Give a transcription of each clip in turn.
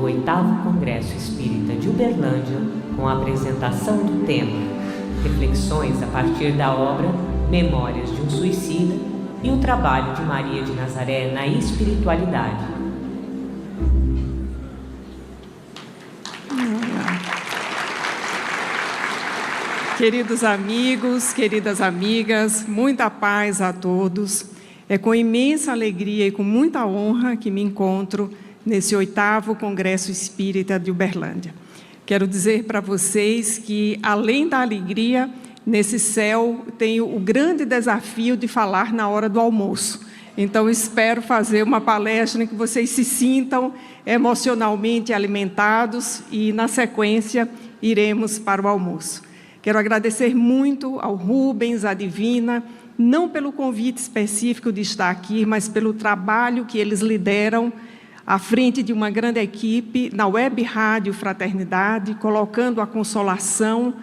do 8º Congresso Espírita de Uberlândia, com a apresentação do tema Reflexões a partir da obra Memórias de um Suicida e o trabalho de Maria de Nazaré na espiritualidade. Queridos amigos, queridas amigas, muita paz a todos. É com imensa alegria e com muita honra que me encontro nesse 8º Congresso Espírita de Uberlândia. Quero dizer para vocês que, além da alegria, nesse céu tenho o grande desafio de falar na hora do almoço. Então, espero fazer uma palestra em que vocês se sintam emocionalmente alimentados e, na sequência, iremos para o almoço. Quero agradecer muito ao Rubens, à Divina, não pelo convite específico de estar aqui, mas pelo trabalho que eles lideram à frente de uma grande equipe na Web Rádio Fraternidade, colocando a consolação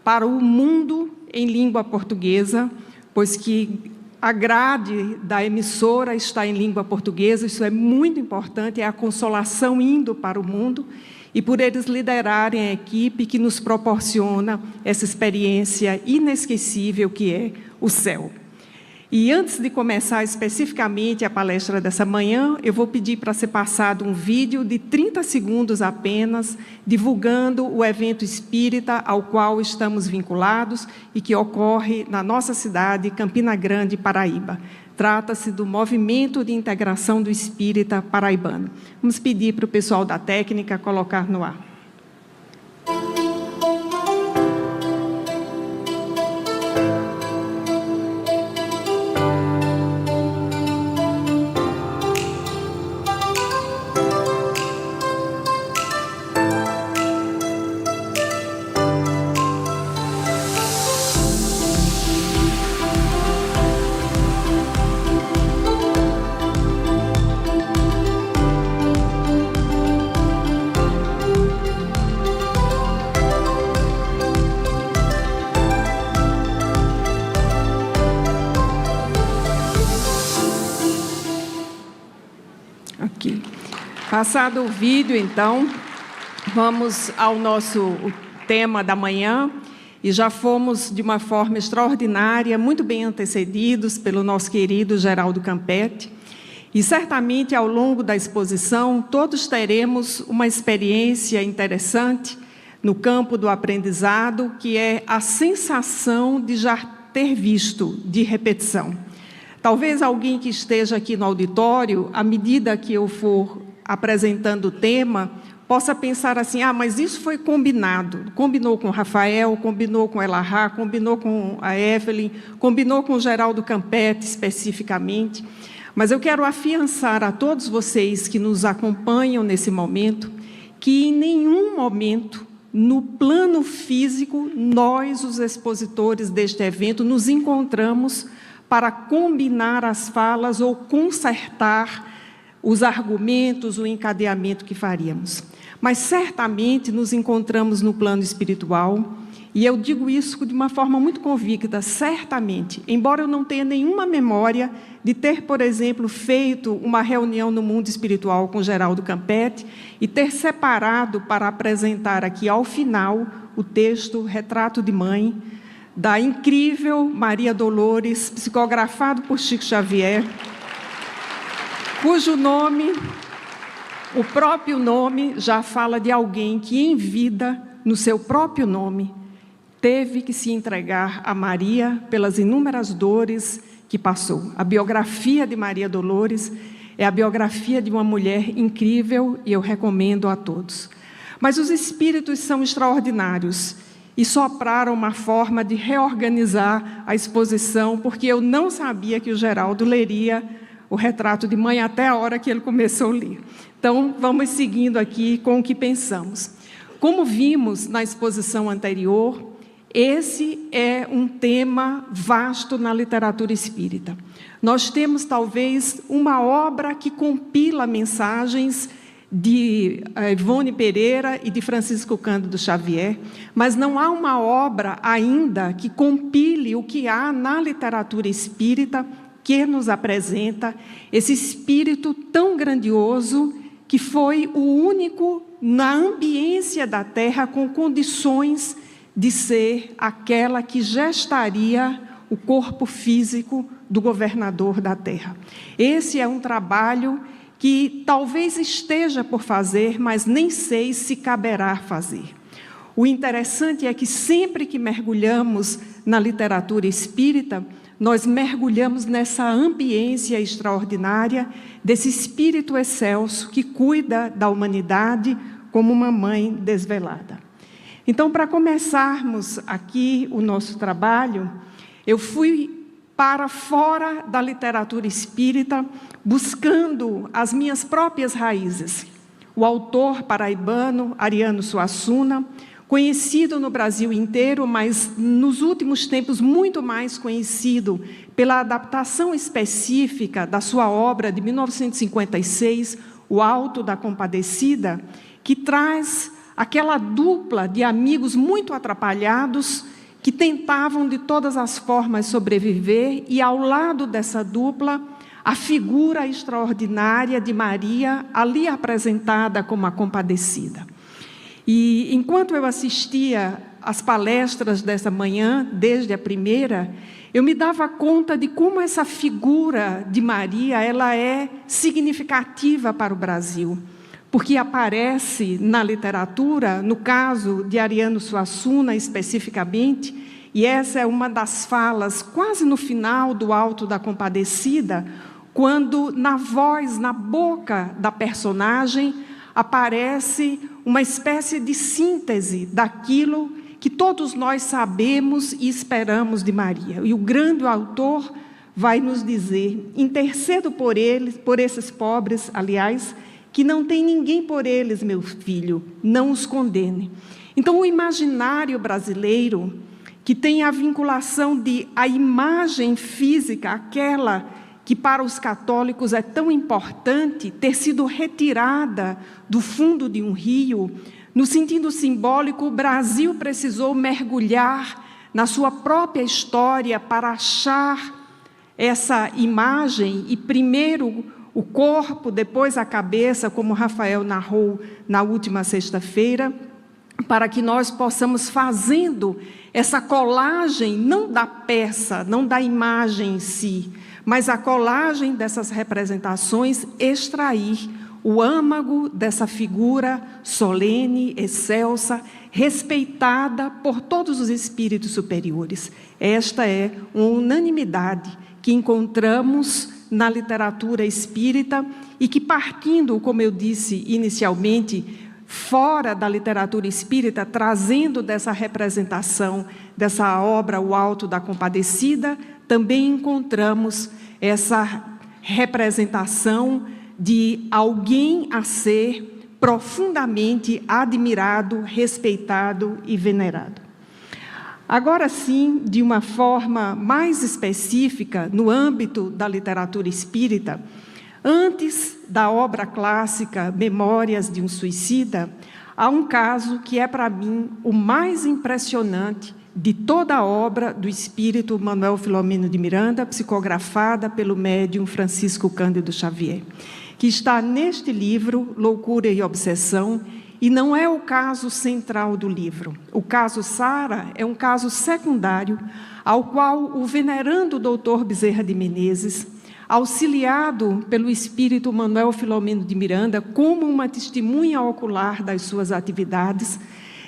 para o mundo em língua portuguesa, pois que a grade da emissora está em língua portuguesa, isso é muito importante, é a consolação indo para o mundo, e por eles liderarem a equipe que nos proporciona essa experiência inesquecível que é o céu. E antes de começar especificamente a palestra dessa manhã, eu vou pedir para ser passado um vídeo de 30 segundos apenas, divulgando o evento espírita ao qual estamos vinculados e que ocorre na nossa cidade, Campina Grande, Paraíba. Trata-se do Movimento de Integração do Espírita Paraibano. Vamos pedir para o pessoal da técnica colocar no ar. Passado o vídeo, então, vamos ao nosso tema da manhã, e já fomos, de uma forma extraordinária, muito bem antecedidos pelo nosso querido Geraldo Campetti, e certamente, ao longo da exposição, todos teremos uma experiência interessante no campo do aprendizado, que é a sensação de já ter visto, de repetição. Talvez alguém que esteja aqui no auditório, à medida que eu for apresentando o tema, possa pensar assim, mas isso foi combinado. Combinou com o Rafael, combinou com Elahá, combinou com a Evelyn, combinou com o Geraldo Campetti especificamente. Mas eu quero afiançar a todos vocês que nos acompanham nesse momento, que em nenhum momento, no plano físico, nós, os expositores deste evento, nos encontramos para combinar as falas ou consertar os argumentos, o encadeamento que faríamos. Mas certamente nos encontramos no plano espiritual, e eu digo isso de uma forma muito convicta, certamente, embora eu não tenha nenhuma memória de ter, por exemplo, feito uma reunião no mundo espiritual com Geraldo Campetti e ter separado para apresentar aqui ao final o texto Retrato de Mãe, da incrível Maria Dolores, psicografado por Chico Xavier, cujo nome, o próprio nome, já fala de alguém que em vida, no seu próprio nome, teve que se entregar a Maria pelas inúmeras dores que passou. A biografia de Maria Dolores é a biografia de uma mulher incrível e eu recomendo a todos. Mas os espíritos são extraordinários e sopraram uma forma de reorganizar a exposição, porque eu não sabia que o Geraldo leria o Retrato de Mãe até a hora que ele começou a ler. Então, vamos seguindo aqui com o que pensamos. Como vimos na exposição anterior, esse é um tema vasto na literatura espírita. Nós temos, talvez, uma obra que compila mensagens de Ivone Pereira e de Francisco Cândido Xavier, mas não há uma obra ainda que compile o que há na literatura espírita que nos apresenta esse espírito tão grandioso que foi o único na ambiência da terra com condições de ser aquela que gestaria o corpo físico do governador da terra. Esse é um trabalho que talvez esteja por fazer, mas nem sei se caberá fazer. O interessante é que sempre que mergulhamos na literatura espírita, nós mergulhamos nessa ambiência extraordinária desse espírito excelso que cuida da humanidade como uma mãe desvelada. Então, para começarmos aqui o nosso trabalho, eu fui para fora da literatura espírita, buscando as minhas próprias raízes. O autor paraibano, Ariano Suassuna, conhecido no Brasil inteiro, mas nos últimos tempos muito mais conhecido pela adaptação específica da sua obra de 1956, O Alto da Compadecida, que traz aquela dupla de amigos muito atrapalhados que tentavam de todas as formas sobreviver, e ao lado dessa dupla, a figura extraordinária de Maria, ali apresentada como a Compadecida. E enquanto eu assistia às palestras dessa manhã, desde a primeira, eu me dava conta de como essa figura de Maria ela é significativa para o Brasil, porque aparece na literatura, no caso de Ariano Suassuna especificamente, e essa é uma das falas quase no final do Alto da Compadecida, quando na voz, na boca da personagem, aparece uma espécie de síntese daquilo que todos nós sabemos e esperamos de Maria. E o grande autor vai nos dizer: intercedo por eles, por esses pobres, aliás, que não tem ninguém por eles, meu filho, não os condene. Então, o imaginário brasileiro, que tem a vinculação de a imagem física, aquela que para os católicos é tão importante, ter sido retirada do fundo de um rio, no sentido simbólico, o Brasil precisou mergulhar na sua própria história para achar essa imagem, e primeiro o corpo, depois a cabeça, como Rafael narrou na última sexta-feira, para que nós possamos, fazendo essa colagem, não da peça, não da imagem em si, mas a colagem dessas representações, extrair o âmago dessa figura solene, excelsa, respeitada por todos os espíritos superiores. Esta é uma unanimidade que encontramos na literatura espírita e que, partindo, como eu disse inicialmente, fora da literatura espírita, trazendo dessa representação, dessa obra, O Alto da Compadecida, também encontramos essa representação de alguém a ser profundamente admirado, respeitado e venerado. Agora sim, de uma forma mais específica, no âmbito da literatura espírita, antes da obra clássica Memórias de um Suicida, há um caso que é, para mim, o mais impressionante de toda a obra do espírito Manuel Filomeno de Miranda, psicografada pelo médium Francisco Cândido Xavier, que está neste livro, Loucura e Obsessão, e não é o caso central do livro. O caso Sara é um caso secundário, ao qual o venerando doutor Bezerra de Menezes, auxiliado pelo espírito Manuel Filomeno de Miranda, como uma testemunha ocular das suas atividades,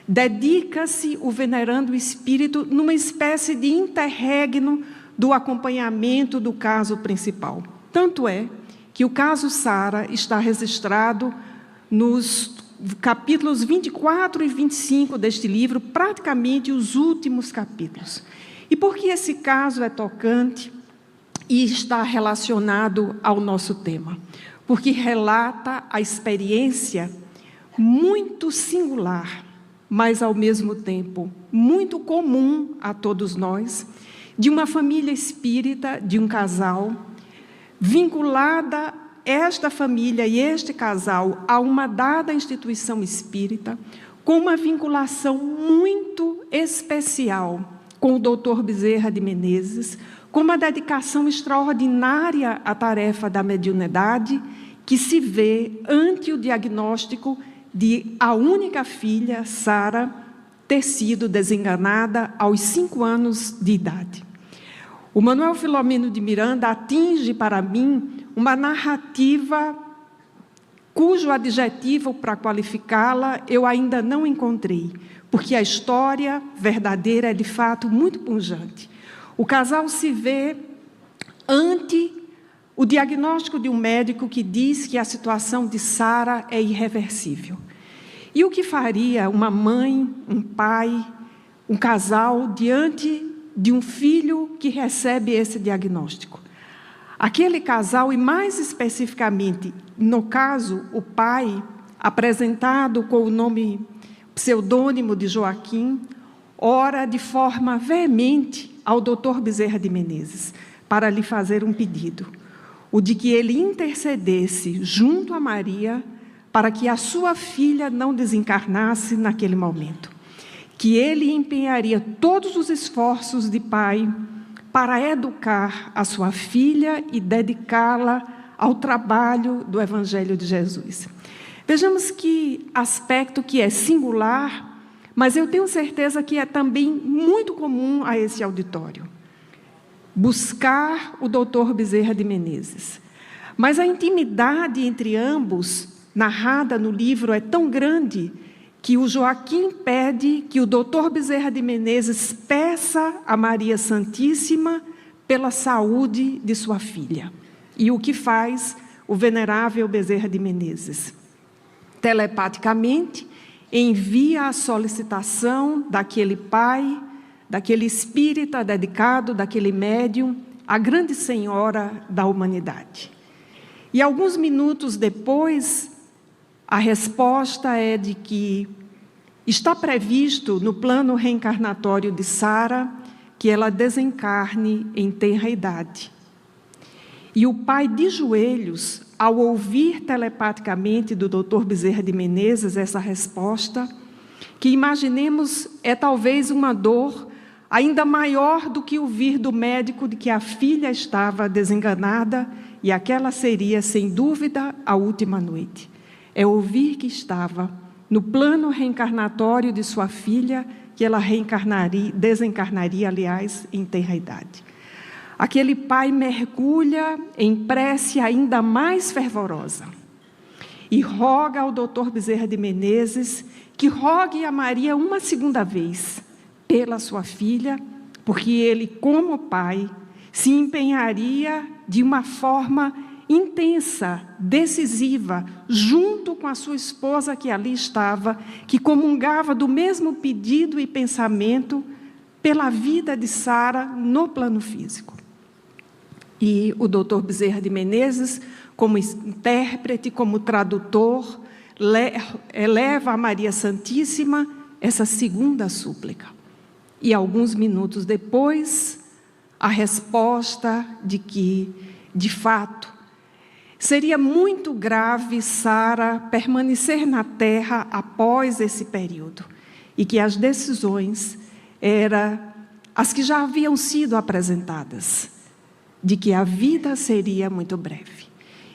dedica-se o venerando espírito numa espécie de interregno do acompanhamento do caso principal. Tanto é que o caso Sara está registrado nos capítulos 24 e 25 deste livro, praticamente os últimos capítulos. E por que esse caso é tocante e está relacionado ao nosso tema? Porque relata a experiência muito singular, mas, ao mesmo tempo, muito comum a todos nós, de uma família espírita, de um casal, vinculada esta família e este casal a uma dada instituição espírita, com uma vinculação muito especial com o doutor Bezerra de Menezes, com uma dedicação extraordinária à tarefa da mediunidade que se vê ante o diagnóstico de a única filha, Sara, ter sido desenganada aos 5 anos de idade. O Manuel Filomeno de Miranda atinge para mim uma narrativa cujo adjetivo para qualificá-la eu ainda não encontrei, porque a história verdadeira é de fato muito pungente. O casal se vê ante o diagnóstico de um médico que diz que a situação de Sara é irreversível. E o que faria uma mãe, um pai, um casal diante de um filho que recebe esse diagnóstico? Aquele casal, e mais especificamente, no caso, o pai, apresentado com o nome pseudônimo de Joaquim, ora de forma veemente ao Dr. Bezerra de Menezes, para lhe fazer um pedido, o de que ele intercedesse junto a Maria para que a sua filha não desencarnasse naquele momento, que ele empenharia todos os esforços de pai para educar a sua filha e dedicá-la ao trabalho do Evangelho de Jesus. Vejamos que aspecto que é singular, mas eu tenho certeza que é também muito comum a esse auditório. Buscar o Dr. Bezerra de Menezes. Mas a intimidade entre ambos, narrada no livro, é tão grande que o Joaquim pede que o Dr. Bezerra de Menezes peça a Maria Santíssima pela saúde de sua filha. E o que faz o venerável Bezerra de Menezes? Telepaticamente, envia a solicitação daquele pai, daquele espírita dedicado, daquele médium, à grande senhora da humanidade. E alguns minutos depois, a resposta é de que está previsto no plano reencarnatório de Sara que ela desencarne em tenra idade. E o pai, de joelhos, ao ouvir telepaticamente do Dr. Bezerra de Menezes essa resposta, que imaginemos é talvez uma dor ainda maior do que ouvir do médico de que a filha estava desenganada e aquela seria, sem dúvida, a última noite. É ouvir que estava no plano reencarnatório de sua filha, que ela desencarnaria, aliás, em tenra idade. Aquele pai mergulha em prece ainda mais fervorosa e roga ao Dr. Bezerra de Menezes que rogue a Maria uma segunda vez pela sua filha, porque ele, como pai, se empenharia de uma forma intensa, decisiva, junto com a sua esposa que ali estava, que comungava do mesmo pedido e pensamento pela vida de Sara no plano físico. E o Dr. Bezerra de Menezes, como intérprete, como tradutor, eleva a Maria Santíssima essa segunda súplica. E alguns minutos depois, a resposta de que, de fato, seria muito grave Sara permanecer na terra após esse período, e que as decisões eram as que já haviam sido apresentadas, de que a vida seria muito breve.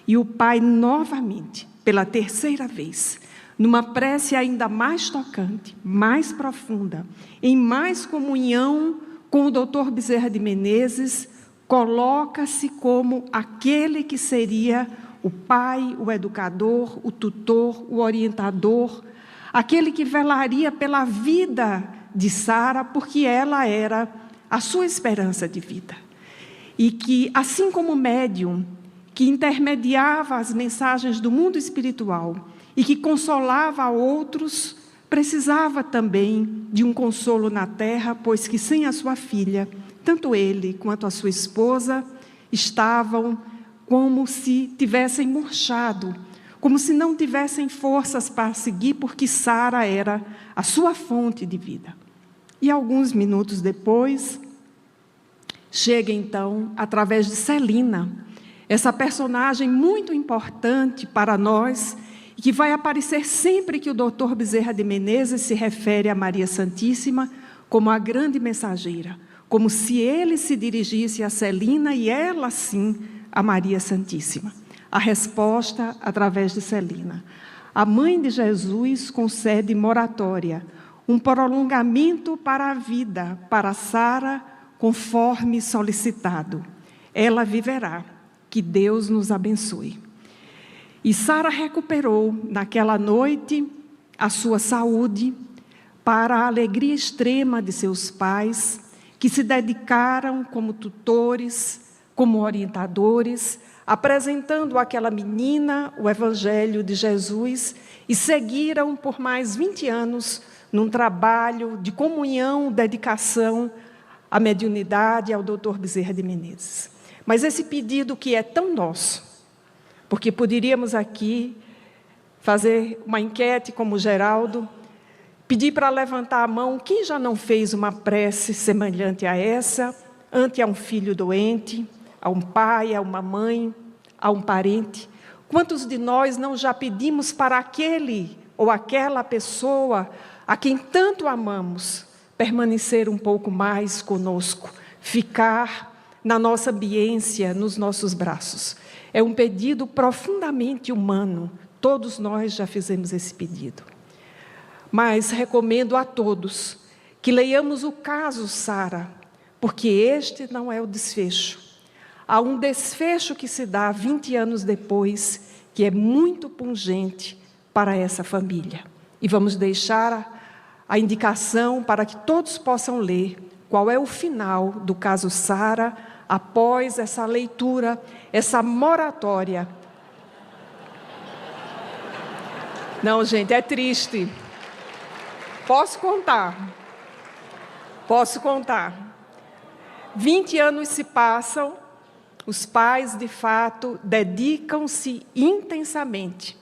E o pai, novamente, pela terceira vez, numa prece ainda mais tocante, mais profunda, em mais comunhão com o Dr. Bezerra de Menezes, coloca-se como aquele que seria o pai, o educador, o tutor, o orientador, aquele que velaria pela vida de Sara, porque ela era a sua esperança de vida. E que, assim como médium, que intermediava as mensagens do mundo espiritual e que consolava a outros, precisava também de um consolo na terra, pois que sem a sua filha, tanto ele quanto a sua esposa estavam como se tivessem murchado, como se não tivessem forças para seguir, porque Sara era a sua fonte de vida. E alguns minutos depois, chega então, através de Celina, essa personagem muito importante para nós, e que vai aparecer sempre que o Dr. Bezerra de Menezes se refere a Maria Santíssima como a grande mensageira, como se ele se dirigisse a Celina e ela, sim, a Maria Santíssima. a resposta através de Celina. A mãe de Jesus concede moratória, um prolongamento para a vida, para Sara, conforme solicitado. Ela viverá. Que Deus nos abençoe. E Sara recuperou, naquela noite, a sua saúde, para a alegria extrema de seus pais, que se dedicaram como tutores, como orientadores, apresentando àquela menina o Evangelho de Jesus e seguiram por mais 20 anos num trabalho de comunhão, dedicação à mediunidade e ao Dr. Bezerra de Menezes. Mas esse pedido que é tão nosso, porque poderíamos aqui fazer uma enquete como o Geraldo, pedir para levantar a mão quem já não fez uma prece semelhante a essa, ante a um filho doente, a um pai, a uma mãe, a um parente. Quantos de nós não já pedimos para aquele ou aquela pessoa a quem tanto amamos permanecer um pouco mais conosco, ficar na nossa ambiência, nos nossos braços? É um pedido profundamente humano. Todos nós já fizemos esse pedido. Mas recomendo a todos que leiamos o caso Sara, porque este não é o desfecho. Há um desfecho que se dá 20 anos depois, que é muito pungente para essa família. E vamos deixar a indicação para que todos possam ler qual é o final do caso Sara, após essa leitura, essa moratória. Não, gente, é triste. Posso contar. 20 anos se passam, os pais, de fato, dedicam-se intensamente,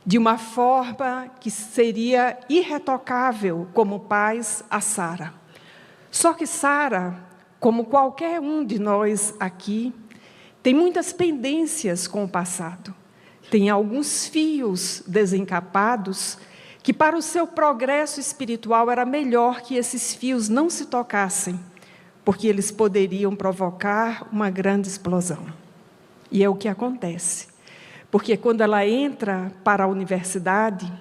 de uma forma que seria irretocável como pais a Sara. Só que Sara, como qualquer um de nós aqui, tem muitas pendências com o passado. Tem alguns fios desencapados que para o seu progresso espiritual era melhor que esses fios não se tocassem, porque eles poderiam provocar uma grande explosão. E é o que acontece. Porque quando ela entra para a universidade,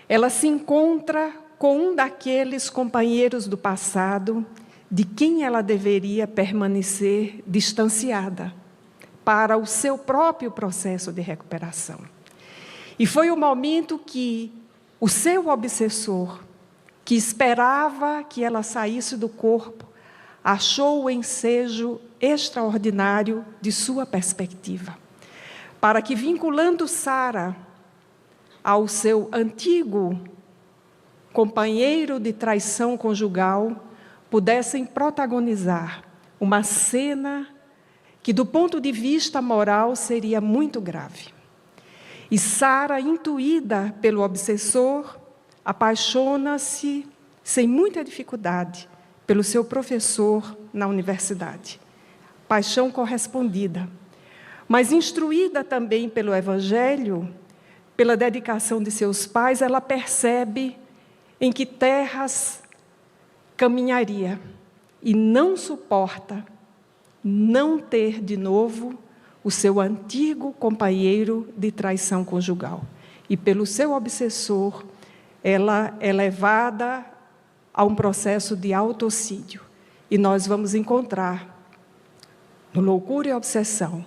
ela se encontra com um daqueles companheiros do passado de quem ela deveria permanecer distanciada para o seu próprio processo de recuperação. E foi o momento que o seu obsessor, que esperava que ela saísse do corpo, achou o ensejo extraordinário de sua perspectiva, para que, vinculando Sara ao seu antigo companheiro de traição conjugal, pudessem protagonizar uma cena que, do ponto de vista moral, seria muito grave. E Sara, intuída pelo obsessor, apaixona-se, sem muita dificuldade, pelo seu professor na universidade. Paixão correspondida. Mas, instruída também pelo Evangelho, pela dedicação de seus pais, ela percebe em que terras caminharia e não suporta não ter de novo o seu antigo companheiro de traição conjugal. E pelo seu obsessor, ela é levada a um processo de autocídio. E nós vamos encontrar, no Loucura e Obsessão,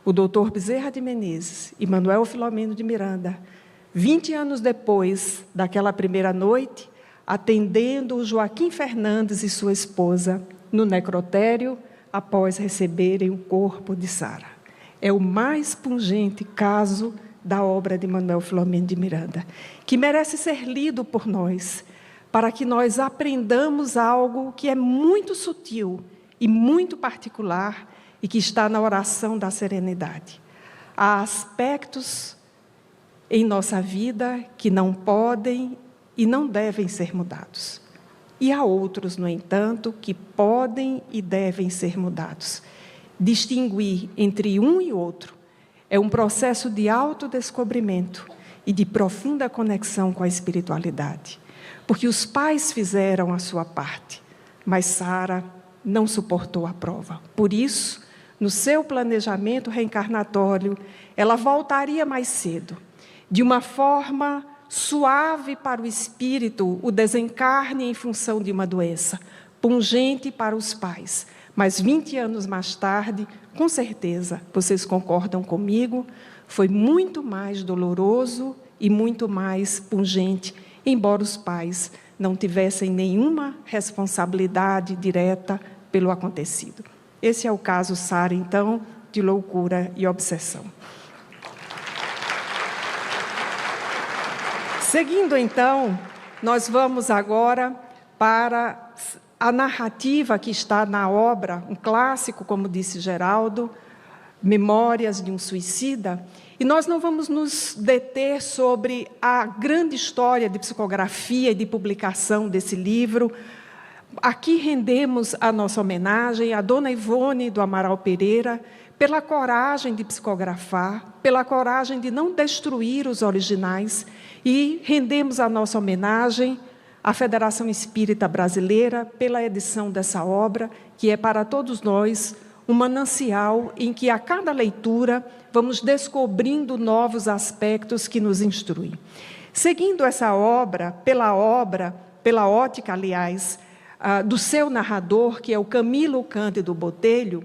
o Dr. Bezerra de Menezes e Manuel Filomeno de Miranda, 20 anos depois daquela primeira noite, atendendo o Joaquim Fernandes e sua esposa no necrotério, após receberem o corpo de Sara. É o mais pungente caso da obra de Manuel Filomeno de Miranda, que merece ser lido por nós, para que nós aprendamos algo que é muito sutil e muito particular e que está na oração da serenidade. Há aspectos em nossa vida que não podem e não devem ser mudados. E há outros, no entanto, que podem e devem ser mudados. Distinguir entre um e outro é um processo de autodescobrimento e de profunda conexão com a espiritualidade. Porque os pais fizeram a sua parte, mas Sara não suportou a prova. Por isso, no seu planejamento reencarnatório, ela voltaria mais cedo, de uma forma suave para o espírito, o desencarne em função de uma doença, pungente para os pais. Mas 20 anos mais tarde, com certeza, vocês concordam comigo, foi muito mais doloroso e muito mais pungente, embora os pais não tivessem nenhuma responsabilidade direta pelo acontecido. Esse é o caso, Sara, então, de loucura e obsessão. Seguindo, então, nós vamos agora para a narrativa que está na obra, um clássico, como disse Geraldo, Memórias de um Suicida, e nós não vamos nos deter sobre a grande história de psicografia e de publicação desse livro. Aqui rendemos a nossa homenagem à Dona Ivone do Amaral Pereira, pela coragem de psicografar, pela coragem de não destruir os originais, e rendemos a nossa homenagem à Federação Espírita Brasileira pela edição dessa obra, que é para todos nós um manancial em que a cada leitura vamos descobrindo novos aspectos que nos instruem. Seguindo essa obra, pela ótica, aliás, do seu narrador, que é o Camilo Cândido Botelho,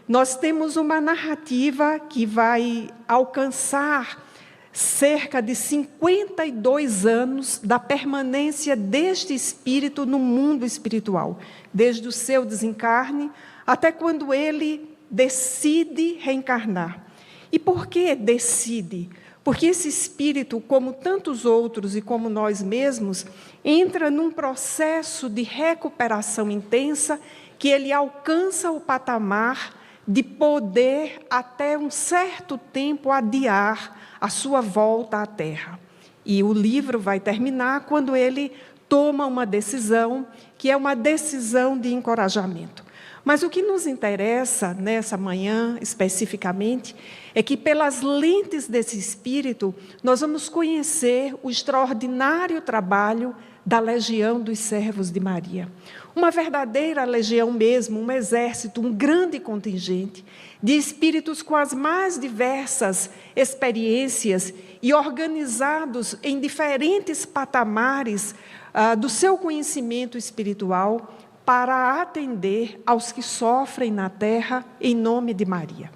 nós temos uma narrativa que vai alcançar cerca de 52 anos da permanência deste espírito no mundo espiritual, desde o seu desencarne até quando ele decide reencarnar. E por que decide? Porque esse espírito, como tantos outros e como nós mesmos, entra num processo de recuperação intensa que ele alcança o patamar de poder, até um certo tempo, adiar a sua volta à Terra. E o livro vai terminar quando ele toma uma decisão, que é uma decisão de encorajamento. Mas o que nos interessa nessa manhã, especificamente, é que, pelas lentes desse espírito, nós vamos conhecer o extraordinário trabalho da Legião dos Servos de Maria. Uma verdadeira legião mesmo, um exército, um grande contingente de espíritos com as mais diversas experiências e organizados em diferentes patamares do seu conhecimento espiritual, para atender aos que sofrem na terra em nome de Maria.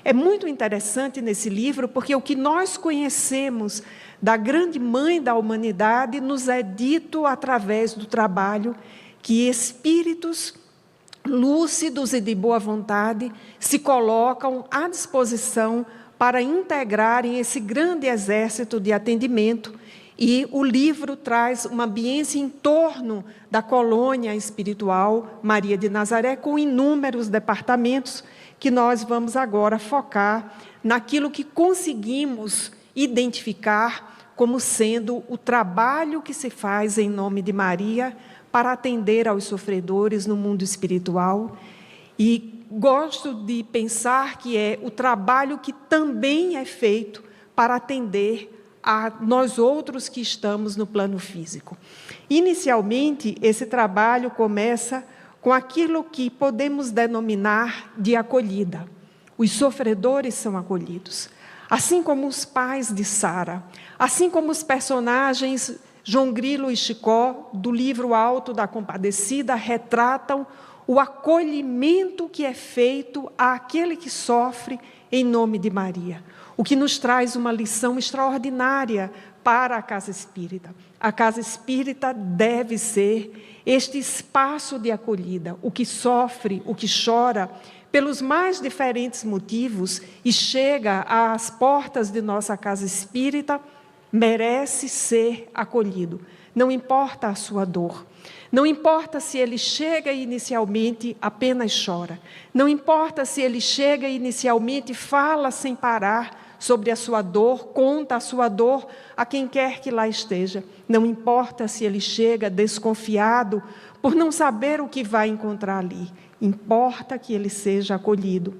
É muito interessante nesse livro, porque o que nós conhecemos da grande mãe da humanidade nos é dito através do trabalho que espíritos lúcidos e de boa vontade se colocam à disposição para integrarem esse grande exército de atendimento. E o livro traz uma ambiência em torno da colônia espiritual Maria de Nazaré, com inúmeros departamentos, que nós vamos agora focar naquilo que conseguimos identificar como sendo o trabalho que se faz em nome de Maria para atender aos sofredores no mundo espiritual. E gosto de pensar que é o trabalho que também é feito para atender a nós outros que estamos no plano físico. Inicialmente, esse trabalho começa com aquilo que podemos denominar de acolhida. Os sofredores são acolhidos, assim como os pais de Sara, assim como os personagens João Grilo e Chicó, do livro Alto da Compadecida, retratam o acolhimento que é feito àquele que sofre em nome de Maria. O que nos traz uma lição extraordinária para a casa espírita. A casa espírita deve ser este espaço de acolhida. O que sofre, o que chora, pelos mais diferentes motivos, e chega às portas de nossa casa espírita, merece ser acolhido. Não importa a sua dor. Não importa se ele chega e inicialmente apenas chora. Não importa se ele chega e inicialmente fala sem parar sobre a sua dor, conta a sua dor a quem quer que lá esteja. Não importa se ele chega desconfiado por não saber o que vai encontrar ali. Importa que ele seja acolhido.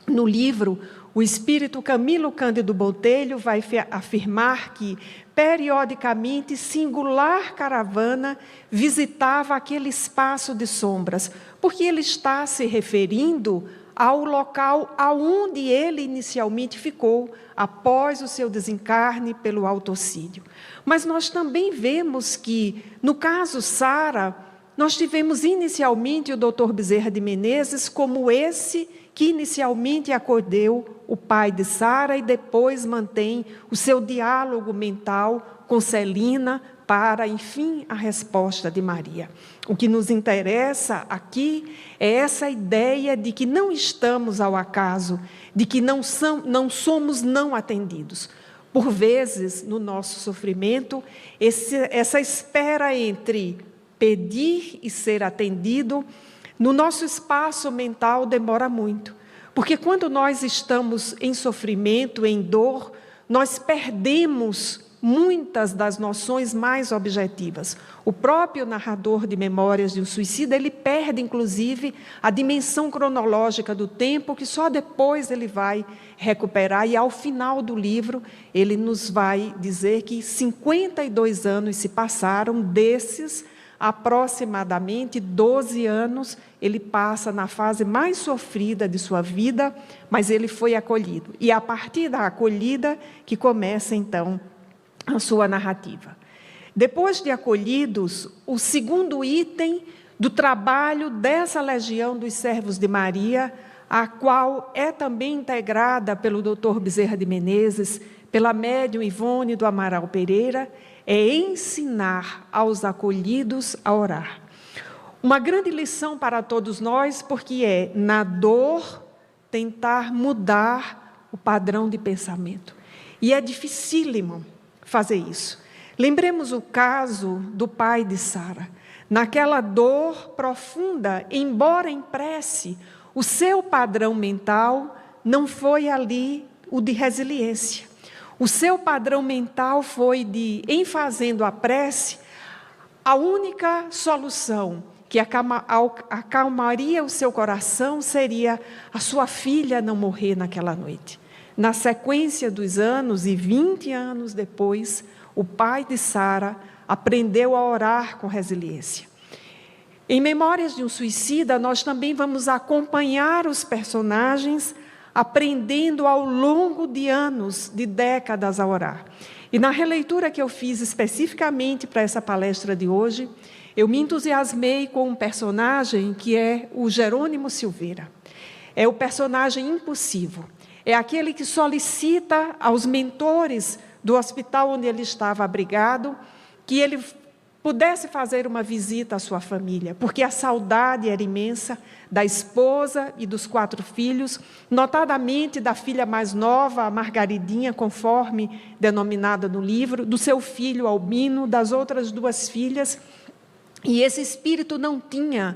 No livro, o espírito Camilo Cândido Botelho vai afirmar que, periodicamente, singular caravana visitava aquele espaço de sombras, porque ele está se referindo ao local aonde ele inicialmente ficou após o seu desencarne pelo autocídio. Mas nós também vemos que, no caso Sara, nós tivemos inicialmente o Dr. Bezerra de Menezes como esse que inicialmente acolheu o pai de Sara e depois mantém o seu diálogo mental com Celina para, enfim, a resposta de Maria. O que nos interessa aqui é essa ideia de que não estamos ao acaso, de que não somos não atendidos. Por vezes, no nosso sofrimento, essa espera entre pedir e ser atendido, no nosso espaço mental demora muito. Porque quando nós estamos em sofrimento, em dor, nós perdemos muitas das noções mais objetivas. O próprio narrador de Memórias de um Suicida, ele perde, inclusive, a dimensão cronológica do tempo, que só depois ele vai recuperar, e ao final do livro, ele nos vai dizer que 52 anos se passaram, desses, aproximadamente 12 anos, ele passa na fase mais sofrida de sua vida, mas ele foi acolhido. E a partir da acolhida que começa, então, a sua narrativa. Depois de acolhidos, o segundo item do trabalho dessa legião dos servos de Maria, a qual é também integrada pelo Dr. Bezerra de Menezes, pela médium Ivone do Amaral Pereira, é ensinar aos acolhidos a orar. Uma grande lição para todos nós, porque é, na dor, tentar mudar o padrão de pensamento. E é dificílimo fazer isso. Lembremos o caso do pai de Sara. Naquela dor profunda, embora em prece, o seu padrão mental não foi ali o de resiliência. O seu padrão mental foi de, em fazendo a prece, a única solução que acalmaria o seu coração seria a sua filha não morrer naquela noite. Na sequência dos anos, e 20 anos depois, o pai de Sara aprendeu a orar com resiliência. Em Memórias de um Suicida, nós também vamos acompanhar os personagens aprendendo ao longo de anos, de décadas a orar. E na releitura que eu fiz especificamente para essa palestra de hoje, eu me entusiasmei com um personagem que é o Jerônimo Silveira. É o personagem impulsivo. É aquele que solicita aos mentores do hospital onde ele estava abrigado que ele pudesse fazer uma visita à sua família, porque a saudade era imensa da esposa e dos 4 filhos, notadamente da filha mais nova, a Margaridinha, conforme denominada no livro, do seu filho Albino, das outras 2 filhas. E esse espírito não tinha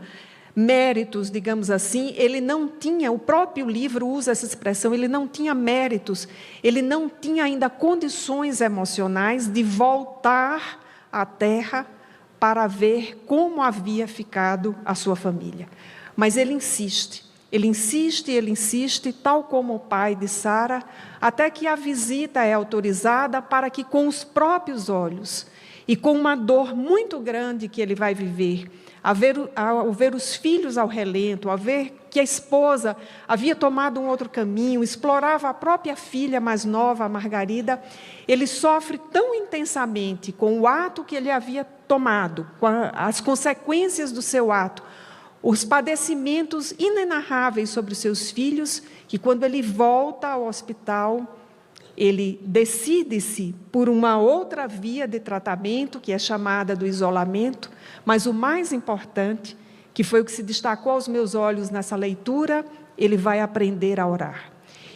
méritos, digamos assim, ele não tinha, o próprio livro usa essa expressão, ele não tinha méritos, ele não tinha ainda condições emocionais de voltar à terra para ver como havia ficado a sua família. Mas ele insiste, tal como o pai de Sara, até que a visita é autorizada para que com os próprios olhos e com uma dor muito grande que ele vai viver, ao ver os filhos ao relento, ao ver que a esposa havia tomado um outro caminho, explorava a própria filha mais nova, a Margarida, ele sofre tão intensamente com o ato que ele havia tomado, com as consequências do seu ato, os padecimentos inenarráveis sobre os seus filhos, que quando ele volta ao hospital, ele decide-se por uma outra via de tratamento, que é chamada do isolamento, mas o mais importante, que foi o que se destacou aos meus olhos nessa leitura, ele vai aprender a orar.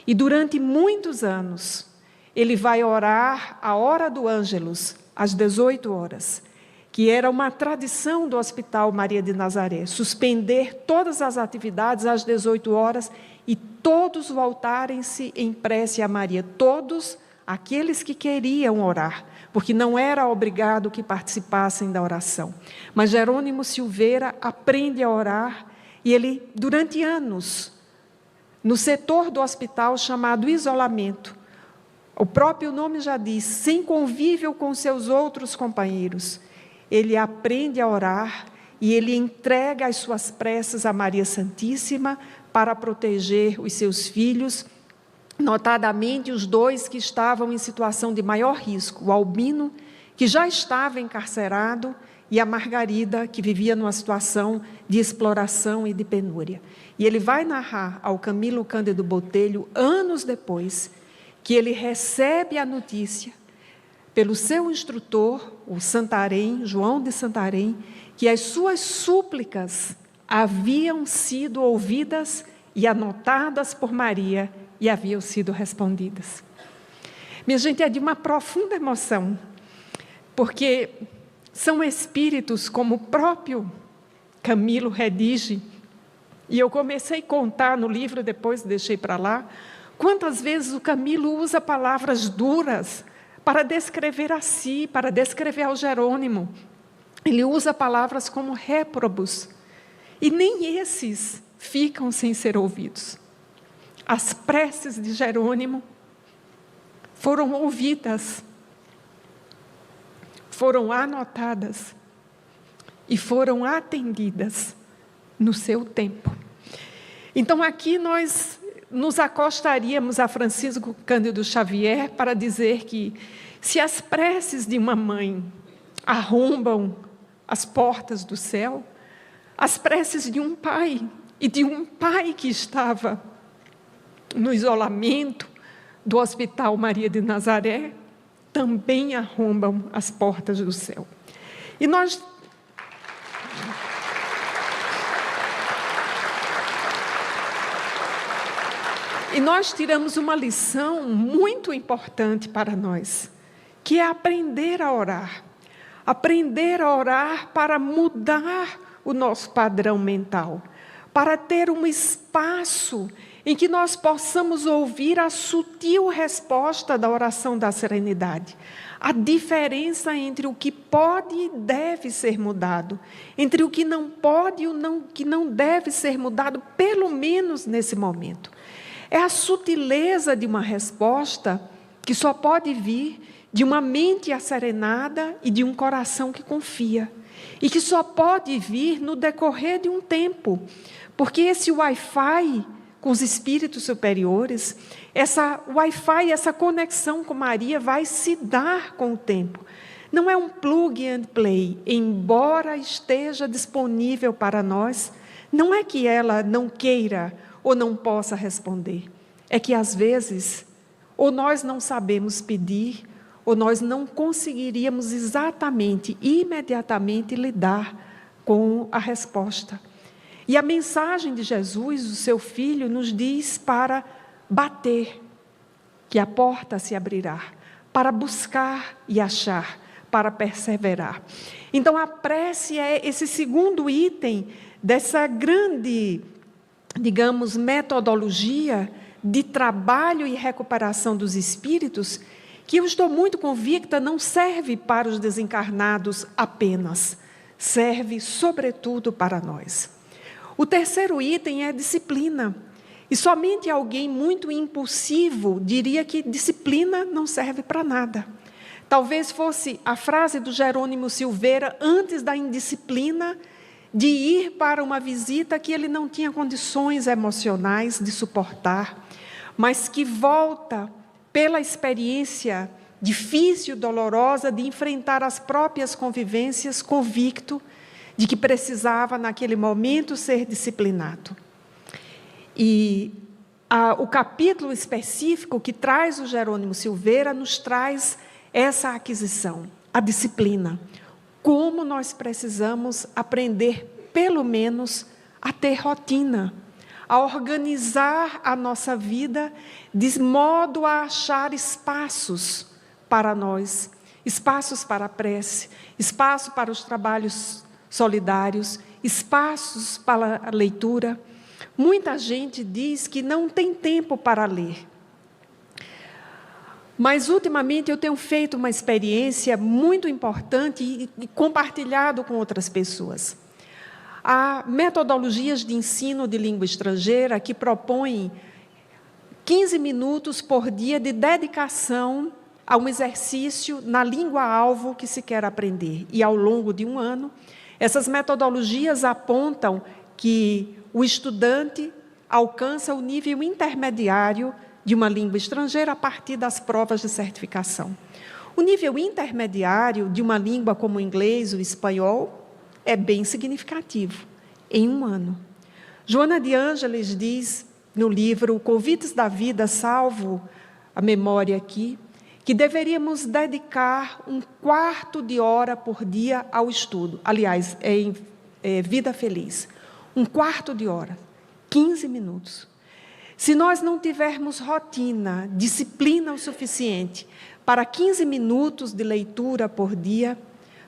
E durante muitos anos, ele vai orar a hora do Ângelus, às 18 horas, que era uma tradição do Hospital Maria de Nazaré, suspender todas as atividades às 18 horas e todos voltarem-se em prece a Maria, todos aqueles que queriam orar, porque não era obrigado que participassem da oração. Mas Jerônimo Silveira aprende a orar e ele, durante anos, no setor do hospital chamado isolamento, o próprio nome já diz, sem convívio com seus outros companheiros, ele aprende a orar e ele entrega as suas preces a Maria Santíssima para proteger os seus filhos, notadamente os 2 que estavam em situação de maior risco, o Albino, que já estava encarcerado, e a Margarida, que vivia numa situação de exploração e de penúria. E ele vai narrar ao Camilo Cândido Botelho, anos depois, que ele recebe a notícia pelo seu instrutor, o Santarém, João de Santarém, que as suas súplicas haviam sido ouvidas e anotadas por Maria e haviam sido respondidas. Minha gente, é de uma profunda emoção, porque são espíritos, como o próprio Camilo redige, e eu comecei a contar no livro, depois deixei para lá, quantas vezes o Camilo usa palavras duras para descrever a si, para descrever ao Jerônimo. Ele usa palavras como réprobos, e nem esses ficam sem ser ouvidos. As preces de Jerônimo foram ouvidas, foram anotadas e foram atendidas no seu tempo. Então, aqui nós nos acostaríamos a Francisco Cândido Xavier para dizer que, se as preces de uma mãe arrombam as portas do céu, as preces de um pai, e de um pai que estava no isolamento do Hospital Maria de Nazaré, também arrombam as portas do céu. E nós tiramos uma lição muito importante para nós, que é aprender a orar. Aprender a orar para mudar o nosso padrão mental, para ter um espaço em que nós possamos ouvir a sutil resposta da oração da serenidade. A diferença entre o que pode e deve ser mudado, entre o que não pode e o que não deve ser mudado, pelo menos nesse momento. É a sutileza de uma resposta que só pode vir de uma mente asserenada e de um coração que confia. E que só pode vir no decorrer de um tempo, porque esse Wi-Fi com os espíritos superiores, essa Wi-Fi, essa conexão com Maria vai se dar com o tempo. Não é um plug and play, embora esteja disponível para nós, não é que ela não queira ou não possa responder, é que às vezes, ou nós não sabemos pedir, ou nós não conseguiríamos exatamente, imediatamente lidar com a resposta. E a mensagem de Jesus, o seu Filho, nos diz para bater, que a porta se abrirá, para buscar e achar, para perseverar. Então, a prece é esse segundo item dessa grande, digamos, metodologia de trabalho e recuperação dos espíritos, que eu estou muito convicta não serve para os desencarnados apenas, serve sobretudo para nós. O terceiro item é disciplina. E somente alguém muito impulsivo diria que disciplina não serve para nada. Talvez fosse a frase do Jerônimo Silveira antes da indisciplina de ir para uma visita que ele não tinha condições emocionais de suportar, mas que volta pela experiência difícil, dolorosa, de enfrentar as próprias convivências, convicto de que precisava, naquele momento, ser disciplinado. E o capítulo específico que traz o Jerônimo Silveira nos traz essa aquisição, a disciplina. Como nós precisamos aprender, pelo menos, a ter rotina, a organizar a nossa vida de modo a achar espaços para nós, espaços para a prece, espaço para os trabalhos solidários, espaços para a leitura. Muita gente diz que não tem tempo para ler. Mas, ultimamente, eu tenho feito uma experiência muito importante e compartilhado com outras pessoas. Há metodologias de ensino de língua estrangeira que propõem 15 minutos por dia de dedicação a um exercício na língua-alvo que se quer aprender. E, ao longo de um ano, essas metodologias apontam que o estudante alcança o nível intermediário de uma língua estrangeira a partir das provas de certificação. O nível intermediário de uma língua como o inglês, o espanhol, é bem significativo, em 1 ano. Joana de Ângeles diz, no livro Convites da Vida, salvo a memória aqui, que deveríamos dedicar 1/4 de hora por dia ao estudo. Aliás, em Vida Feliz. 1/4 de hora, 15 minutos. Se nós não tivermos rotina, disciplina o suficiente para 15 minutos de leitura por dia,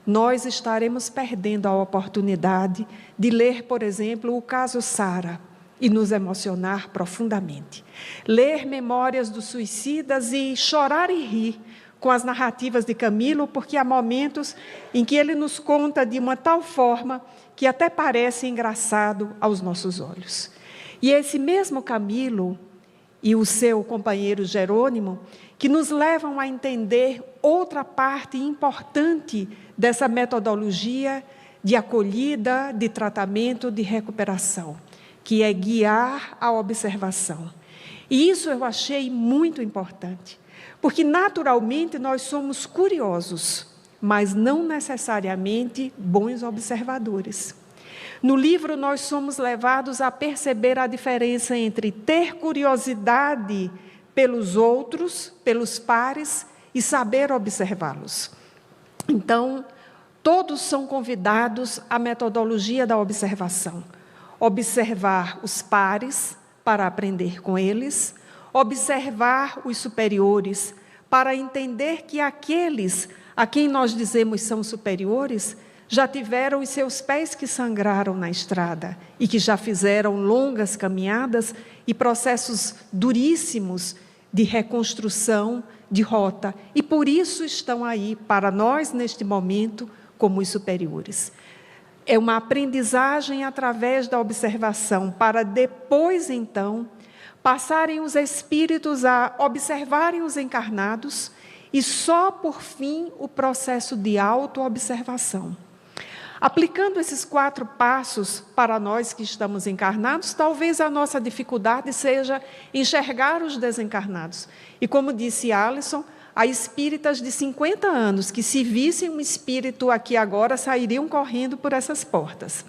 nós estaremos perdendo a oportunidade de ler, por exemplo, o caso Sara e nos emocionar profundamente. Ler Memórias dos Suicidas e chorar e rir com as narrativas de Camilo, porque há momentos em que ele nos conta de uma tal forma que até parece engraçado aos nossos olhos. E esse mesmo Camilo e o seu companheiro Jerônimo, que nos levam a entender outra parte importante dessa metodologia de acolhida, de tratamento, de recuperação, que é guiar a observação. E isso eu achei muito importante, porque naturalmente nós somos curiosos, mas não necessariamente bons observadores. No livro, nós somos levados a perceber a diferença entre ter curiosidade pelos outros, pelos pares, e saber observá-los. Então, todos são convidados à metodologia da observação. Observar os pares para aprender com eles, observar os superiores para entender que aqueles a quem nós dizemos são superiores já tiveram os seus pés que sangraram na estrada e que já fizeram longas caminhadas e processos duríssimos de reconstrução, de rota, e por isso estão aí para nós, neste momento, como os superiores. É uma aprendizagem através da observação, para depois, então, passarem os espíritos a observarem os encarnados e só, por fim, o processo de autoobservação. Aplicando esses 4 passos para nós que estamos encarnados, talvez a nossa dificuldade seja enxergar os desencarnados. E como disse Alisson, há espíritas de 50 anos que, se vissem um espírito aqui agora, sairiam correndo por essas portas.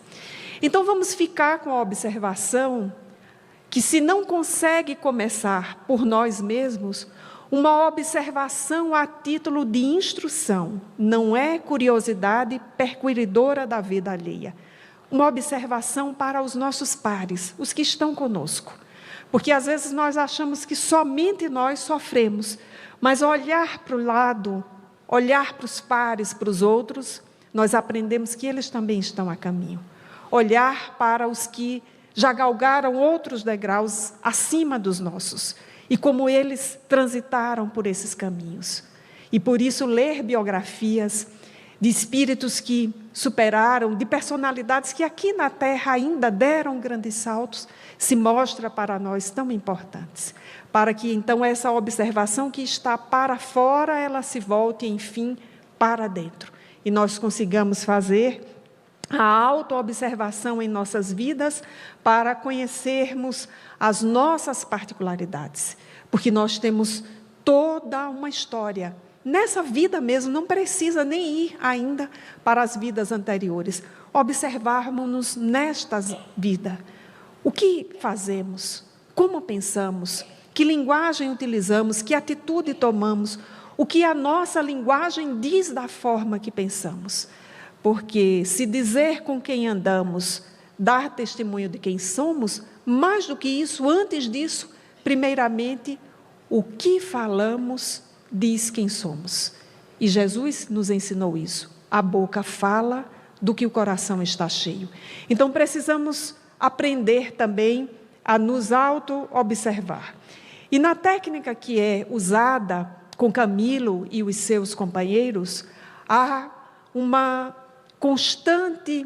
Então, vamos ficar com a observação que, se não consegue começar por nós mesmos, uma observação a título de instrução, não é curiosidade perquiridora da vida alheia. Uma observação para os nossos pares, os que estão conosco. Porque às vezes nós achamos que somente nós sofremos, mas olhar para o lado, olhar para os pares, para os outros, nós aprendemos que eles também estão a caminho. Olhar para os que já galgaram outros degraus acima dos nossos, e como eles transitaram por esses caminhos. E por isso ler biografias de espíritos que superaram, de personalidades que aqui na Terra ainda deram grandes saltos, se mostra para nós tão importantes. Para que então essa observação que está para fora, ela se volte, enfim, para dentro. E nós consigamos fazer a autoobservação em nossas vidas para conhecermos as nossas particularidades, porque nós temos toda uma história. Nessa vida mesmo, não precisa nem ir ainda para as vidas anteriores. Observarmos-nos nesta vida. O que fazemos? Como pensamos? Que linguagem utilizamos? Que atitude tomamos? O que a nossa linguagem diz da forma que pensamos? Porque se dizer com quem andamos, dar testemunho de quem somos, mais do que isso, antes disso, primeiramente, o que falamos diz quem somos. E Jesus nos ensinou isso. A boca fala do que o coração está cheio. Então, precisamos aprender também a nos auto-observar. E na técnica que é usada com Camilo e os seus companheiros, há uma constante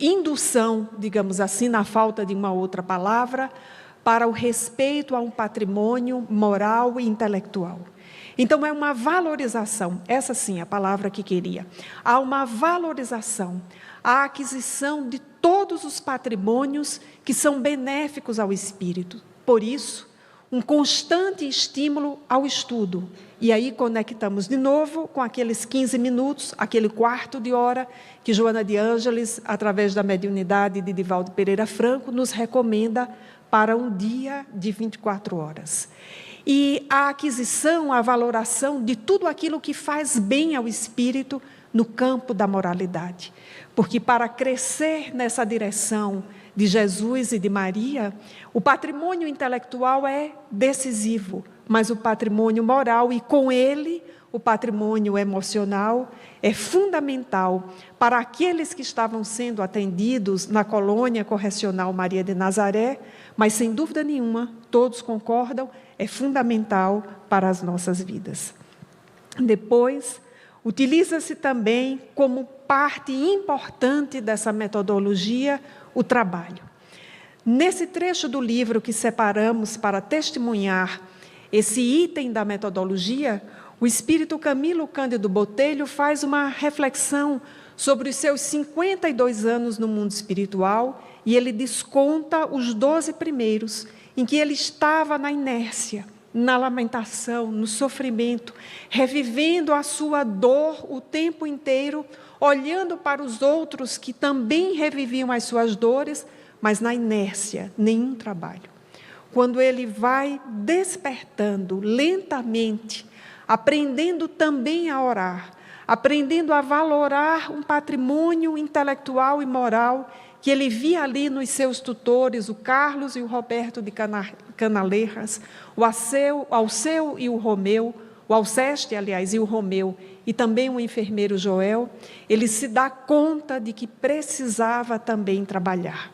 indução, digamos assim, na falta de uma outra palavra, para o respeito a um patrimônio moral e intelectual. Então, é uma valorização, essa sim é a palavra que queria. Há uma valorização, a aquisição de todo todos os patrimônios que são benéficos ao espírito. Por isso, um constante estímulo ao estudo. E aí conectamos de novo com aqueles 15 minutos, aquele quarto de hora que Joana de Ângeles, através da mediunidade de Divaldo Pereira Franco, nos recomenda para um dia de 24 horas. E a aquisição, a valoração de tudo aquilo que faz bem ao espírito no campo da moralidade. Porque para crescer nessa direção de Jesus e de Maria, o patrimônio intelectual é decisivo, mas o patrimônio moral e com ele o patrimônio emocional é fundamental para aqueles que estavam sendo atendidos na colônia correcional Maria de Nazaré, mas sem dúvida nenhuma, todos concordam, é fundamental para as nossas vidas. Depois, utiliza-se também como parte importante dessa metodologia o trabalho. Nesse trecho do livro que separamos para testemunhar esse item da metodologia, o espírito Camilo Cândido Botelho faz uma reflexão sobre os seus 52 anos no mundo espiritual e ele desconta os 12 primeiros, em que ele estava na inércia, na lamentação, no sofrimento, revivendo a sua dor o tempo inteiro, olhando para os outros que também reviviam as suas dores, mas na inércia, nenhum trabalho. Quando ele vai despertando lentamente, aprendendo também a orar, aprendendo a valorar um patrimônio intelectual e moral que ele via ali nos seus tutores, o Carlos e o Roberto de Canaleiras, o Alceu e o Romeu, o Alceste, aliás, e o Romeu, e também o enfermeiro Joel, ele se dá conta de que precisava também trabalhar.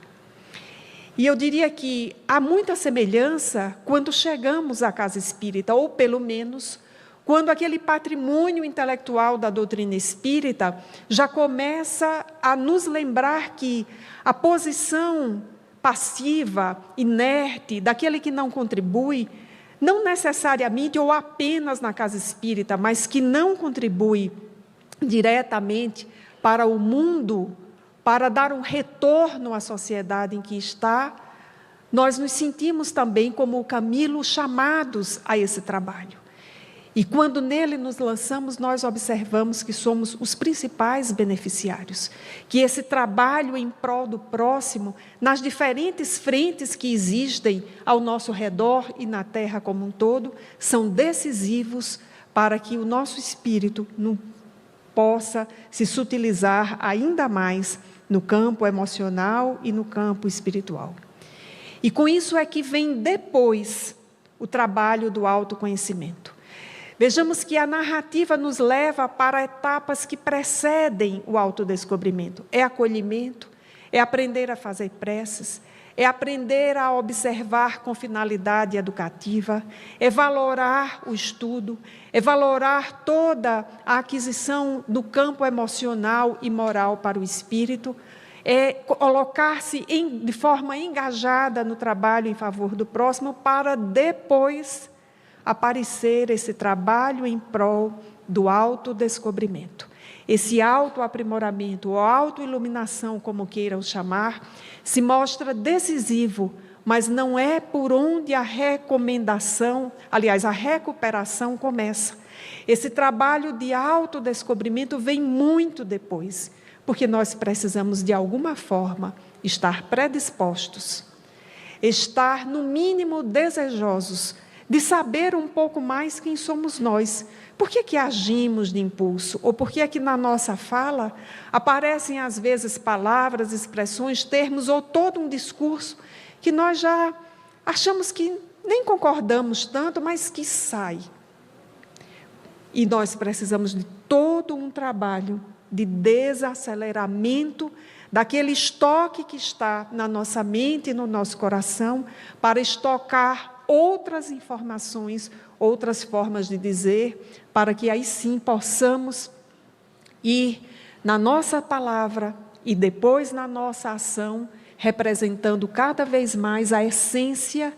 E eu diria que há muita semelhança quando chegamos à casa espírita, ou pelo menos quando aquele patrimônio intelectual da doutrina espírita já começa a nos lembrar que a posição passiva, inerte, daquele que não contribui, não necessariamente ou apenas na casa espírita, mas que não contribui diretamente para o mundo, para dar um retorno à sociedade em que está, nós nos sentimos também, como o Camilo, chamados a esse trabalho. E quando nele nos lançamos, nós observamos que somos os principais beneficiários, que esse trabalho em prol do próximo, nas diferentes frentes que existem ao nosso redor e na Terra como um todo, são decisivos para que o nosso espírito não possa se sutilizar ainda mais no campo emocional e no campo espiritual. E com isso é que vem depois o trabalho do autoconhecimento. Vejamos que a narrativa nos leva para etapas que precedem o autodescobrimento. É acolhimento, é aprender a fazer preces, é aprender a observar com finalidade educativa, é valorar o estudo, é valorar toda a aquisição do campo emocional e moral para o espírito, é colocar-se de forma engajada no trabalho em favor do próximo para depois aparecer esse trabalho em prol do autodescobrimento. Esse autoaprimoramento, ou autoiluminação, como queiram chamar, se mostra decisivo, mas não é por onde a recomendação, aliás, a recuperação começa. Esse trabalho de autodescobrimento vem muito depois, porque nós precisamos, de alguma forma, estar predispostos, estar, no mínimo, desejosos de saber um pouco mais quem somos nós. Por que agimos de impulso? Ou por que na nossa fala aparecem, às vezes, palavras, expressões, termos ou todo um discurso que nós já achamos que nem concordamos tanto, mas que sai. E nós precisamos de todo um trabalho de desaceleramento daquele estoque que está na nossa mente e no nosso coração para estocar outras informações, outras formas de dizer, para que aí sim possamos ir na nossa palavra e depois na nossa ação, representando cada vez mais a essência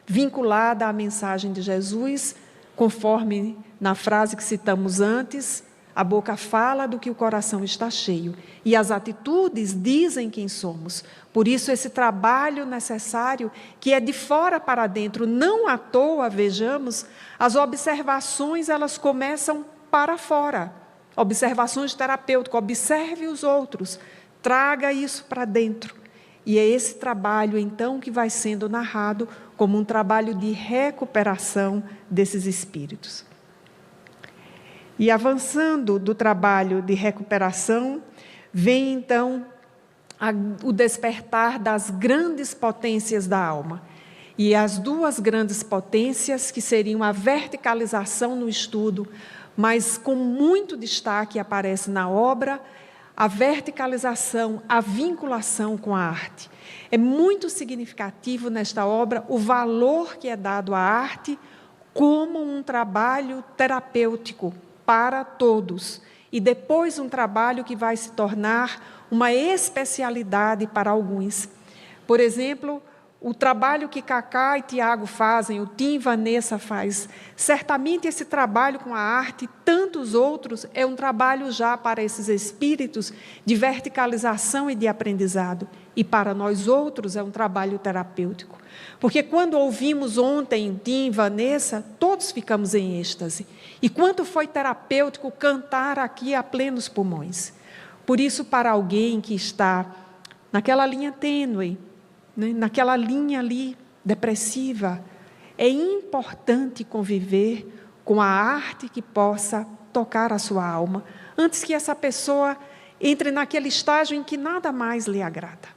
vinculada à mensagem de Jesus, conforme na frase que citamos antes, A boca fala do que o coração está cheio e as atitudes dizem quem somos. Por isso, esse trabalho necessário, que é de fora para dentro, não à toa, vejamos, as observações elas começam para fora. Observações terapêuticas, observe os outros, traga isso para dentro. E é esse trabalho, então, que vai sendo narrado como um trabalho de recuperação desses espíritos. E avançando do trabalho de recuperação, vem então o despertar das grandes potências da alma. E as duas grandes potências que seriam a verticalização no estudo, mas com muito destaque aparece na obra, a verticalização, a vinculação com a arte. É muito significativo nesta obra o valor que é dado à arte como um trabalho terapêutico para todos, e depois um trabalho que vai se tornar uma especialidade para alguns. Por exemplo, o trabalho que Cacá e Tiago fazem, o Tim e Vanessa faz, certamente esse trabalho com a arte, tantos outros, é um trabalho já para esses espíritos de verticalização e de aprendizado, e para nós outros é um trabalho terapêutico. Porque quando ouvimos ontem Tim e Vanessa, todos ficamos em êxtase. E quanto foi terapêutico cantar aqui a plenos pulmões. Por isso, para alguém que está naquela linha tênue, né, naquela linha ali depressiva, é importante conviver com a arte que possa tocar a sua alma, antes que essa pessoa entre naquele estágio em que nada mais lhe agrada.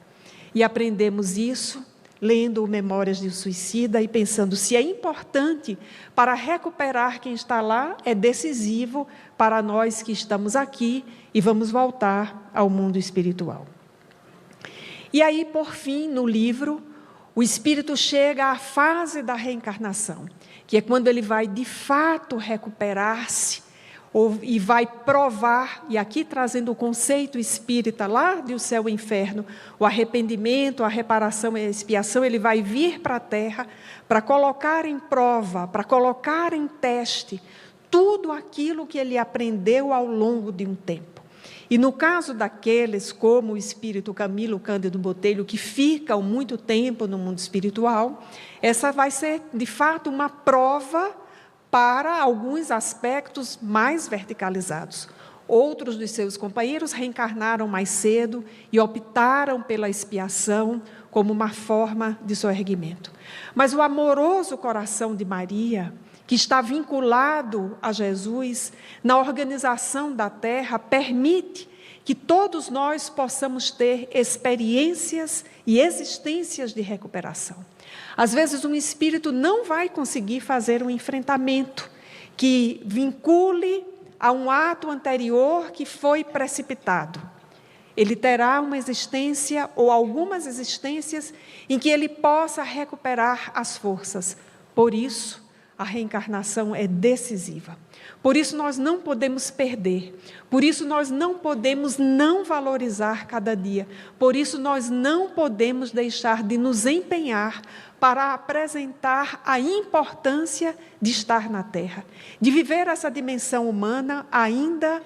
E aprendemos isso lendo Memórias de um Suicida e pensando se é importante para recuperar quem está lá, é decisivo para nós que estamos aqui e vamos voltar ao mundo espiritual. E aí, por fim, no livro, o espírito chega à fase da reencarnação, que é quando ele vai, de fato, recuperar-se e vai provar, e aqui trazendo o conceito espírita lá do céu e inferno, o arrependimento, a reparação e a expiação, ele vai vir para a Terra para colocar em prova, para colocar em teste tudo aquilo que ele aprendeu ao longo de um tempo. E no caso daqueles, como o espírito Camilo Cândido Botelho, que ficam muito tempo no mundo espiritual, essa vai ser, de fato, uma prova para alguns aspectos mais verticalizados. Outros dos seus companheiros reencarnaram mais cedo e optaram pela expiação como uma forma de soerguimento. Mas o amoroso coração de Maria, que está vinculado a Jesus na organização da Terra, permite que todos nós possamos ter experiências e existências de recuperação. Às vezes, um espírito não vai conseguir fazer um enfrentamento que vincule a um ato anterior que foi precipitado. Ele terá uma existência ou algumas existências em que ele possa recuperar as forças. Por isso, a reencarnação é decisiva. Por isso, nós não podemos perder. Por isso, nós não podemos não valorizar cada dia. Por isso, nós não podemos deixar de nos empenhar para apresentar a importância de estar na Terra, de viver essa dimensão humana, ainda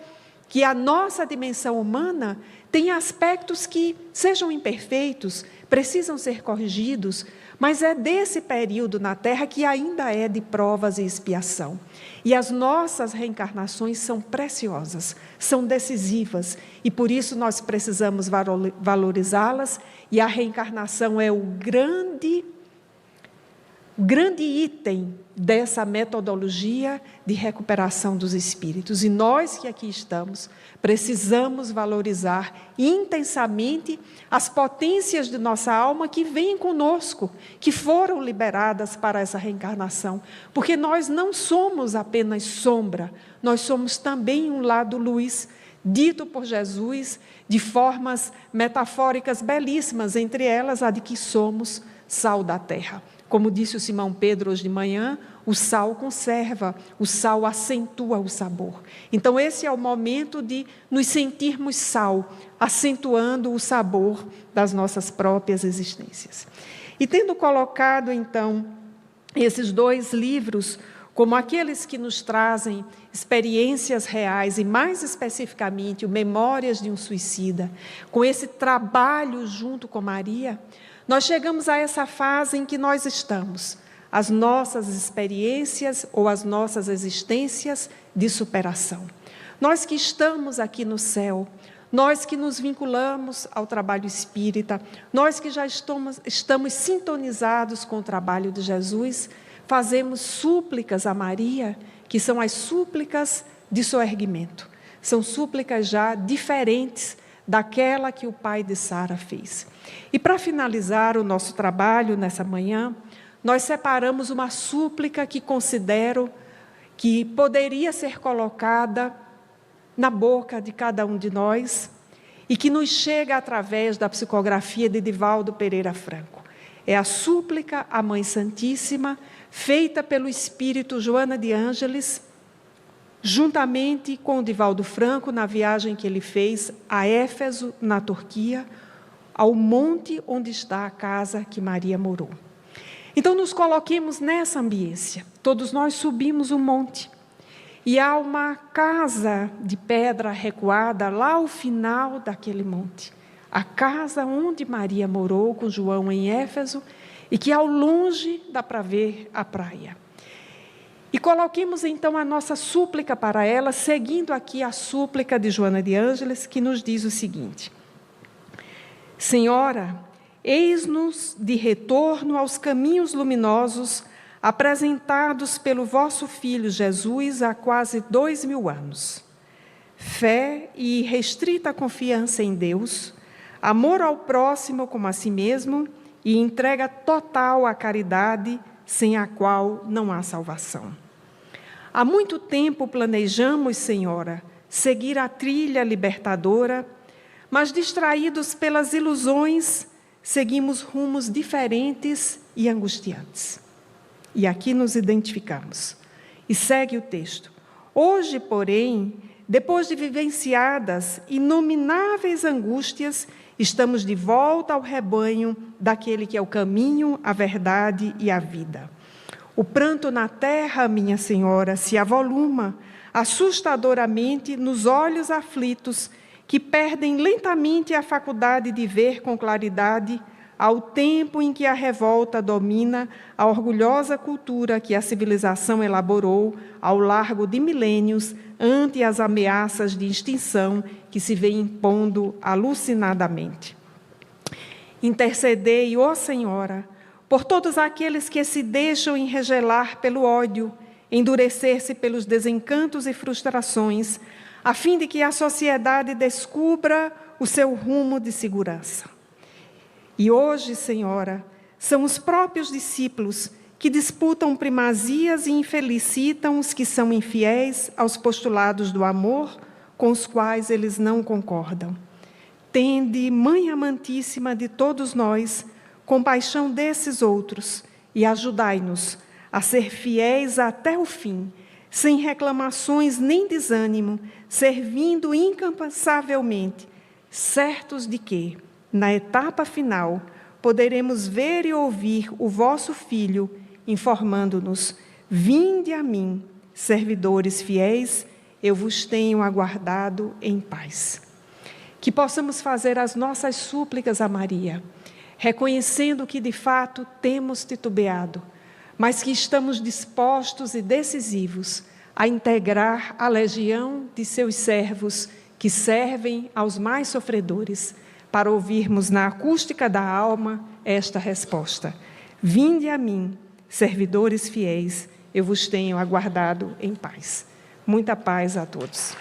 que a nossa dimensão humana tenha aspectos que sejam imperfeitos, precisam ser corrigidos, mas é desse período na Terra que ainda é de provas e expiação. E as nossas reencarnações são preciosas, são decisivas, e por isso nós precisamos valorizá-las, e a reencarnação é o grande item dessa metodologia de recuperação dos espíritos. E nós que aqui estamos, precisamos valorizar intensamente as potências de nossa alma que vêm conosco, que foram liberadas para essa reencarnação. Porque nós não somos apenas sombra, nós somos também um lado luz, dito por Jesus de formas metafóricas belíssimas, entre elas a de que somos sal da terra. Como disse o Simão Pedro hoje de manhã, o sal conserva, o sal acentua o sabor. Então, esse é o momento de nos sentirmos sal, acentuando o sabor das nossas próprias existências. E tendo colocado, então, esses dois livros como aqueles que nos trazem experiências reais e, mais especificamente, memórias de um suicida, com esse trabalho junto com Maria, nós chegamos a essa fase em que nós estamos, as nossas experiências ou as nossas existências de superação. Nós que estamos aqui no céu, nós que nos vinculamos ao trabalho espírita, nós que já estamos sintonizados com o trabalho de Jesus, fazemos súplicas a Maria, que são as súplicas de soerguimento. São súplicas já diferentes daquela que o pai de Sara fez. E para finalizar o nosso trabalho nessa manhã, nós separamos uma súplica que considero que poderia ser colocada na boca de cada um de nós e que nos chega através da psicografia de Divaldo Pereira Franco. É a súplica à Mãe Santíssima, feita pelo Espírito Joana de Ângeles, juntamente com o Divaldo Franco, na viagem que ele fez a Éfeso, na Turquia, ao monte onde está a casa que Maria morou. Então, nos coloquemos nessa ambiência. Todos nós subimos um monte. E há uma casa de pedra recuada lá ao final daquele monte. A casa onde Maria morou com João em Éfeso e que ao longe dá para ver a praia. E coloquemos então a nossa súplica para ela, seguindo aqui a súplica de Joana de Ângeles, que nos diz o seguinte: Senhora, eis-nos de retorno aos caminhos luminosos apresentados pelo vosso Filho Jesus há quase 2000 anos. Fé e irrestrita confiança em Deus, amor ao próximo como a si mesmo e entrega total à caridade, sem a qual não há salvação. Há muito tempo planejamos, Senhora, seguir a trilha libertadora, mas distraídos pelas ilusões, seguimos rumos diferentes e angustiantes. E aqui nos identificamos. E segue o texto. Hoje, porém, depois de vivenciadas inomináveis angústias, estamos de volta ao rebanho daquele que é o caminho, a verdade e a vida. O pranto na terra, minha Senhora, se avoluma assustadoramente nos olhos aflitos que perdem lentamente a faculdade de ver com claridade ao tempo em que a revolta domina a orgulhosa cultura que a civilização elaborou ao largo de milênios ante as ameaças de extinção que se vê impondo alucinadamente. Intercedei, ó Senhora, por todos aqueles que se deixam enregelar pelo ódio, endurecer-se pelos desencantos e frustrações, a fim de que a sociedade descubra o seu rumo de segurança. E hoje, Senhora, são os próprios discípulos que disputam primazias e infelicitam os que são infiéis aos postulados do amor com os quais eles não concordam. Tende, Mãe amantíssima de todos nós, compaixão desses outros e ajudai-nos a ser fiéis até o fim, sem reclamações nem desânimo, servindo incansavelmente, certos de que, na etapa final, poderemos ver e ouvir o vosso Filho informando-nos: vinde a mim, servidores fiéis, eu vos tenho aguardado em paz. Que possamos fazer as nossas súplicas a Maria, reconhecendo que de fato temos titubeado, mas que estamos dispostos e decisivos a integrar a legião de seus servos que servem aos mais sofredores, para ouvirmos na acústica da alma esta resposta: vinde a mim, servidores fiéis, eu vos tenho aguardado em paz. Muita paz a todos.